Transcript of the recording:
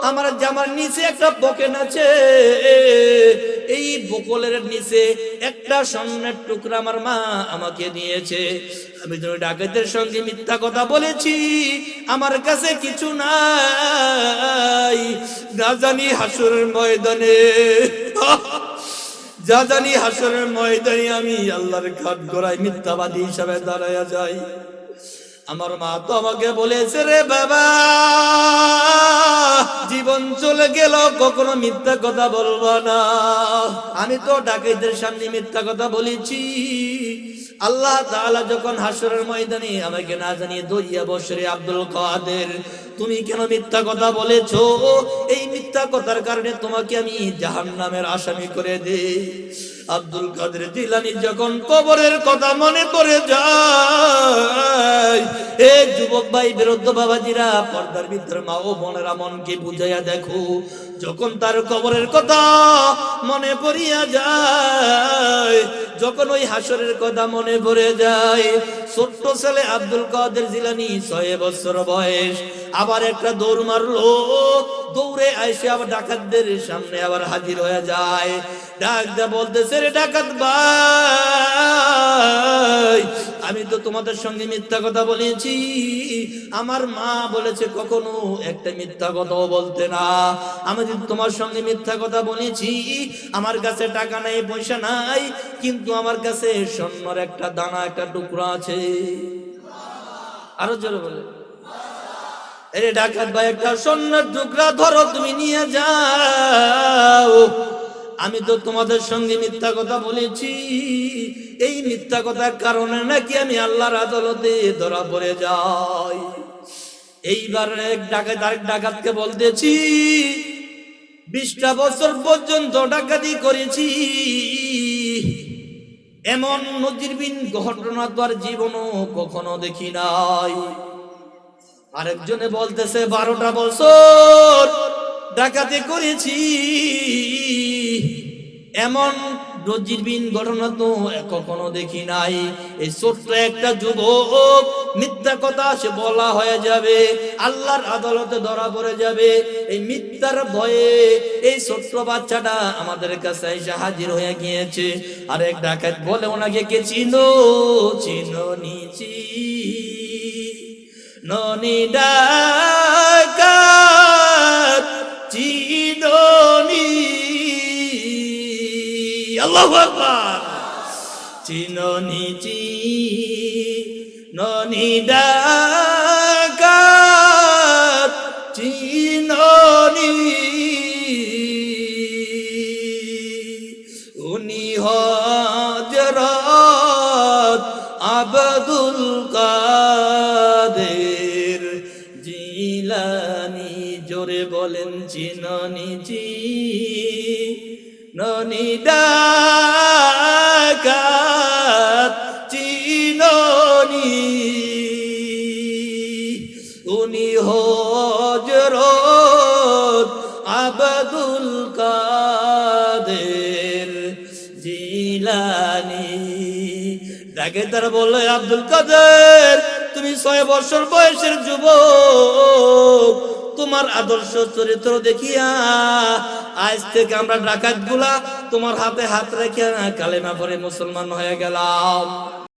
আমার জামার নিচে একটা বকেন আছে, এই বকলের নিচে একটা স্বর্ণের টুকরা আমার মা আমাকে দিয়েছে। আমি তো ডাকাতের সঙ্গে মিথ্যা কথা বলেছি, আমার কাছে কিছু নাই। না জানি হাসরের ময়দানে, যা জানি হাসরের ময়দানে আমি আল্লাহর কাঠ গড়াই মিথ্যাবাদী হিসাবে দাঁড়ায়া যাই। আমার মা তো আমাকে বলেছে, রে বাবা, জীবন চলে গেল কখনো মিথ্যা কথা বলবো না। আমি তো ডাকাইতের সামনে মিথ্যা কথা বলেছি। আল্লাহ তাআলা যখন হাসরের ময়দানে আমাকে না জানিয়ে দইয়া বসরে, আব্দুল কাদের তুমি কেন মিথ্যা কথা বলেছো? এই মিথ্যা কথার কারণে তোমাকে আমি জাহান্নামের আসামি করে দেই। আব্দুল কাদের জিলানী যখন কবরের কথা মনে পড়ে যায়, এ যুবক ভাই, বিরুদ্ধ বাবাজিরা, পর্দার ভিতর মা ও বোনেরা, মনকে বুঝাইয়া দেখো, যখন তার কবরের কথা মনে পড়িয়া যায়, যখন ওই হাসরের কথা মনে পড়ে যায়, ছোট্ট ছেলে আব্দুল কাদের জিলানী 6 বছর বয়স, আবার একটা দৌড় মারলো, দৌড়ে আইসে আবার ডাকাতদের সামনে আবার হাজির হয়ে যায়। ডাক দিয়ে বলতেছে, রে ডাকাত ভাই, আমি তো তোমাদের সঙ্গে মিথ্যা কথা বলেছি। আমার মা বলেছে কখনো একটা মিথ্যা কথাও বলতে না। আমি যদি তোমার সঙ্গে মিথ্যা কথা বলেছি, আমার কাছে টাকা নাই, পয়সা নাই, কিন্তু আমার কাছে স্বর্ণের একটা দানা, একটা টুকরা আছে। আরো জোরে বলে, আরে ডাকাত ভাই, একটা স্বর্ণের টুকরা ধরো, তুমি নিয়ে যাও। আমি তো তোমাদের সঙ্গে মিথ্যা কথা বলেছি, এই মিথ্যা কথার কারণে নাকি আমি আল্লাহর আদালতে ধরা পড়ে যাই। এইবার এক ডাকাত আরেক ডাকাতকে বলতেছি, 20টা বছর পর্যন্ত ডাকাতি করেছি, এমন নজিরবিহীন ঘটনা তো আর জীবনও কখনো দেখি নাই। আরেকজনে বলতেছে, 12টা বছর ডাকাতি করেছি, এমন নজিরবিহীন ঘটনা তো কখনো দেখি নাই। এই ছোট্ট একটা যুবক মিথ্যা কথা সে বলা হয়ে যাবে, আল্লাহর আদালতে ধরা পড়ে যাবে। এই মিথ্যার ভয়ে এই ছোট্ট বাচ্চাটা আমাদের কাছে এসে হাজির হয়ে গিয়েছে। আর এক ডাকাত বলে, ওনাকে কে চিনো? চিনো নিচি ননি ডাকাত চিনোনি। আল্লাহু আকবার। চিনোনি ননি ডাকাত চিনোনি, উনি হযরত আব্দুল কাদের জিলানী। জোরে বলেন, চিনোনি ননি ডাকাত চিনোনি, উনি হযরত আব্দুল কাদের জিলানী। ডাকাতের বলে, আব্দুল কাদের, তুমি 6 বছর বয়সের যুবক, তোমার আদর্শ চরিত্র দেখিয়া আজ থেকে আমরা ডাকাত গুলা তোমার হাতে হাত রেখে কালেমা পড়ে মুসলমান হয়ে গেলাম।